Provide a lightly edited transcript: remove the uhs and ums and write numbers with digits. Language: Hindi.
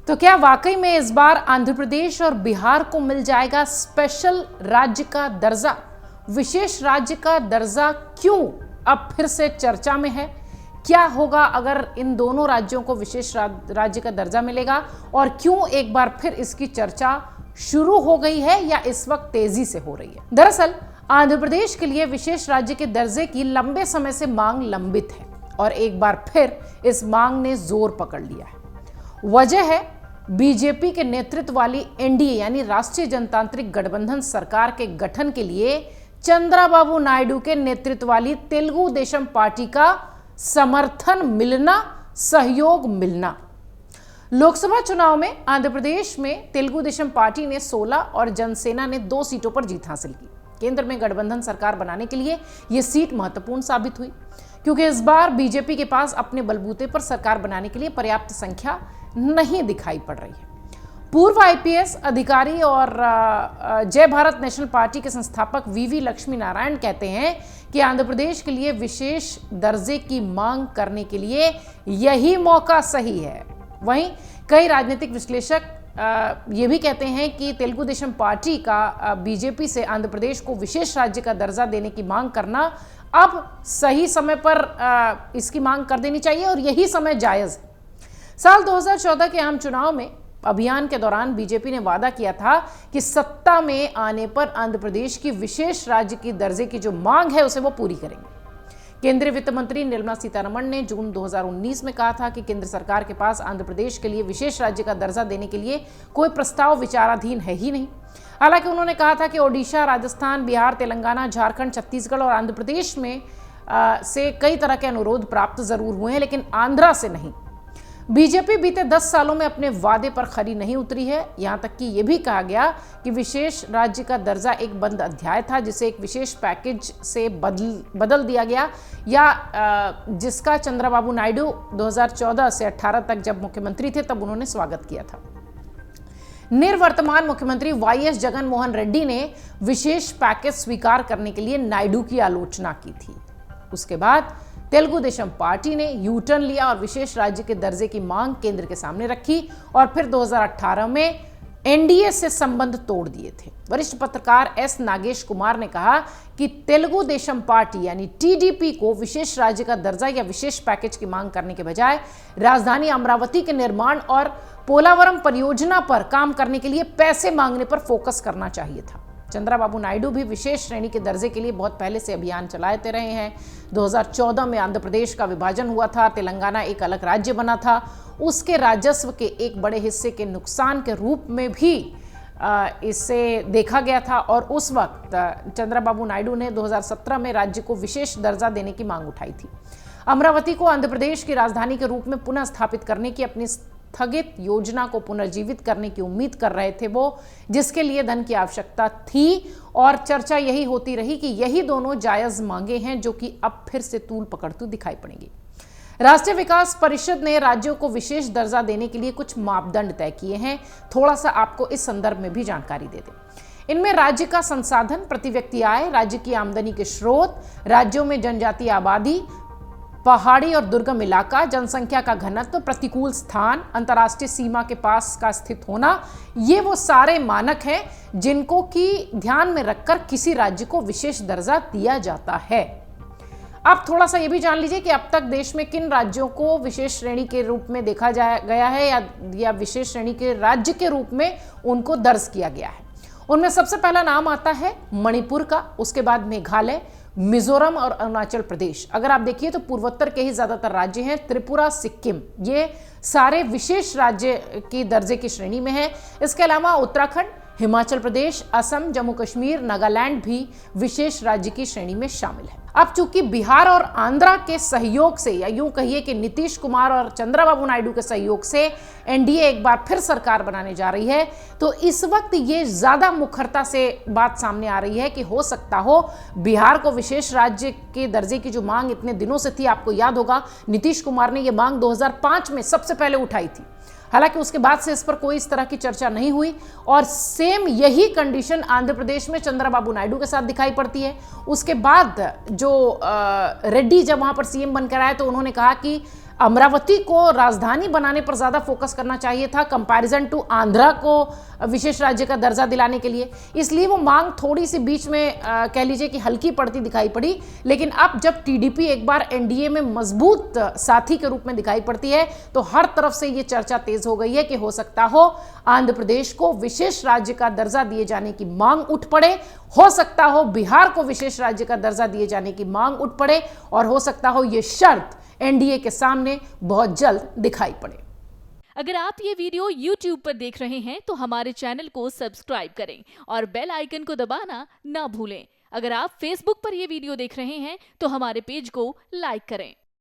तो क्या वाकई में इस बार आंध्र प्रदेश और बिहार को मिल जाएगा स्पेशल राज्य का दर्जा? विशेष राज्य का दर्जा क्यों अब फिर से चर्चा में है? क्या होगा अगर इन दोनों राज्यों को विशेष राज्य का दर्जा मिलेगा, और क्यों एक बार फिर इसकी चर्चा शुरू हो गई है या इस वक्त तेजी से हो रही है? दरअसल आंध्र प्रदेश के लिए विशेष राज्य के दर्जे की लंबे समय से मांग लंबित है और एक बार फिर इस मांग ने जोर पकड़ लिया है। वजह है बीजेपी के नेतृत्व वाली एनडीए यानी राष्ट्रीय जनतांत्रिक गठबंधन सरकार के गठन के लिए चंद्रबाबू नायडू के नेतृत्व वाली तेलुगु देशम पार्टी का समर्थन मिलना, सहयोग मिलना। लोकसभा चुनाव में आंध्र प्रदेश में तेलुगु देशम पार्टी ने 16 और जनसेना ने 2 सीटों पर जीत हासिल की। केंद्र में गठबंधन सरकार बनाने के लिए यह सीट महत्वपूर्ण साबित हुई, क्योंकि इस बार बीजेपी के पास अपने बलबूते पर सरकार बनाने के लिए पर्याप्त संख्या नहीं दिखाई पड़ रही है। पूर्व आईपीएस अधिकारी और जय भारत नेशनल पार्टी के संस्थापक वीवी लक्ष्मी नारायण कहते हैं कि आंध्र प्रदेश के लिए विशेष दर्जे की मांग करने के लिए यही मौका सही है। वहीं कई राजनीतिक विश्लेषक ये भी कहते हैं कि तेलुगु देशम पार्टी का बीजेपी से आंध्र प्रदेश को विशेष राज्य का दर्जा देने की मांग करना अब सही समय पर इसकी मांग कर देनी चाहिए और यही समय जायज है। साल 2014 के आम चुनाव में अभियान के दौरान बीजेपी ने वादा किया था कि सत्ता में आने पर आंध्र प्रदेश की विशेष राज्य की दर्जे की जो मांग है उसे वो पूरी करेंगे। केंद्रीय वित्त मंत्री निर्मला सीतारमण ने जून 2019 में कहा था कि केंद्र सरकार के पास आंध्र प्रदेश के लिए विशेष राज्य का दर्जा देने के लिए कोई प्रस्ताव विचाराधीन है ही नहीं। हालांकि उन्होंने कहा था कि ओडिशा, राजस्थान, बिहार, तेलंगाना, झारखंड, छत्तीसगढ़ और आंध्र प्रदेश में से कई तरह के अनुरोध प्राप्त जरूर हुए हैं, लेकिन आंध्रा से नहीं। बीजेपी बीते 10 सालों में अपने वादे पर खरी नहीं उतरी है। यहां तक कि यह भी कहा गया कि विशेष राज्य का दर्जा एक बंद अध्याय था जिसे एक विशेष पैकेज से बदल दिया गया, या जिसका चंद्रबाबू नायडू 2014 से 18 तक जब मुख्यमंत्री थे तब उन्होंने स्वागत किया था। निवर्तमान मुख्यमंत्री वाईएस जगन मोहन रेड्डी ने विशेष पैकेज स्वीकार करने के लिए नायडू की आलोचना की थी। उसके बाद तेलुगु देशम पार्टी ने यू टर्न लिया और विशेष राज्य के दर्जे की मांग केंद्र के सामने रखी और फिर 2018 में एनडीए से संबंध तोड़ दिए थे। वरिष्ठ पत्रकार एस नागेश कुमार ने कहा कि तेलुगु देशम पार्टी यानी टीडीपी को विशेष राज्य का दर्जा या विशेष पैकेज की मांग करने के बजाय राजधानी अमरावती के निर्माण और पोलावरम परियोजना पर काम करने के लिए पैसे मांगने पर फोकस करना चाहिए था। चंद्रबाबू नायडू भी विशेष श्रेणी के दर्जे के लिए बहुत पहले से अभियान चलाते रहे हैं। 2014 में आंध्र प्रदेश का विभाजन हुआ था, तेलंगाना एक अलग राज्य बना था, उसके राजस्व के एक बड़े हिस्से के नुकसान के रूप में भी इसे देखा गया था और उस वक्त चंद्रबाबू नायडू ने 2017 में राज्य को विशेष दर्जा देने की मांग उठाई थी। अमरावती को आंध्र प्रदेश की राजधानी के रूप में पुनः स्थापित करने की अपनी स्थगित योजना को पुनर्जीवित करने की उम्मीद कर रहे थे वो, जिसके लिए धन की आवश्यकता थी और चर्चा यही होती रही कि यही दोनों जायज मांगे हैं जो कि अब फिर से तूल पकड़ती दिखाई पड़ेंगी। राष्ट्रीय विकास परिषद ने राज्यों को विशेष दर्जा देने के लिए कुछ मापदंड तय किए हैं। थोड़ा सा आपको इस संदर्भ में भी जानकारी दे दें। इनमें राज्य का संसाधन, प्रति व्यक्ति आय, राज्य की आमदनी के स्रोत, राज्यों में जनजातीय आबादी, पहाड़ी और दुर्गम इलाका, जनसंख्या का घनत्व, प्रतिकूल स्थान, अंतर्राष्ट्रीय सीमा के पास का स्थित होना, ये वो सारे मानक हैं जिनको कि ध्यान में रखकर किसी राज्य को विशेष दर्जा दिया जाता है। आप थोड़ा सा ये भी जान लीजिए कि अब तक देश में किन राज्यों को विशेष श्रेणी के रूप में देखा गया है या विशेष श्रेणी के राज्य के रूप में उनको दर्ज किया गया है। उनमें सबसे पहला नाम आता है मणिपुर का, उसके बाद मेघालय, मिजोरम और अरुणाचल प्रदेश। अगर आप देखिए तो पूर्वोत्तर के ही ज्यादातर राज्य हैं। त्रिपुरा, सिक्किम, ये सारे विशेष राज्य की दर्जे की श्रेणी में हैं। इसके अलावा उत्तराखंड, हिमाचल प्रदेश, असम, जम्मू कश्मीर, नागालैंड भी विशेष राज्य की श्रेणी में शामिल है। अब चूंकि बिहार और आंध्रा के सहयोग से, या यूं कहिए कि नीतीश कुमार और चंद्रबाबू नायडू के सहयोग से एनडीए एक बार फिर सरकार बनाने जा रही है, तो इस वक्त ये ज्यादा मुखरता से बात सामने आ रही है कि हो सकता हो बिहार को विशेष राज्य के दर्जे की जो मांग इतने दिनों से थी, आपको याद होगा नीतीश कुमार ने ये मांग 2005 में सबसे पहले उठाई थी। हालांकि उसके बाद से इस पर कोई इस तरह की चर्चा नहीं हुई और सेम यही कंडीशन आंध्र प्रदेश में चंद्रबाबू नायडू के साथ दिखाई पड़ती है। उसके बाद जो रेड्डी जब वहां पर सीएम बनकर आए तो उन्होंने कहा कि अमरावती को राजधानी बनाने पर ज्यादा फोकस करना चाहिए था कंपैरिजन टू आंध्रा को विशेष राज्य का दर्जा दिलाने के लिए। इसलिए वो मांग थोड़ी सी बीच में कह लीजिए कि हल्की पड़ती दिखाई पड़ी। लेकिन अब जब टीडीपी एक बार एनडीए में मजबूत साथी के रूप में दिखाई पड़ती है तो हर तरफ से ये चर्चा तेज हो गई है कि हो सकता हो आंध्र प्रदेश को विशेष राज्य का दर्जा दिए जाने की मांग उठ पड़े, हो सकता हो बिहार को विशेष राज्य का दर्जा दिए जाने की मांग उठ पड़े, और हो सकता हो ये शर्त एनडीए के सामने बहुत जल्द दिखाई पड़े। अगर आप ये वीडियो YouTube पर देख रहे हैं तो हमारे चैनल को सब्सक्राइब करें और बेल आइकन को दबाना ना भूलें। अगर आप Facebook पर ये वीडियो देख रहे हैं तो हमारे पेज को लाइक करें।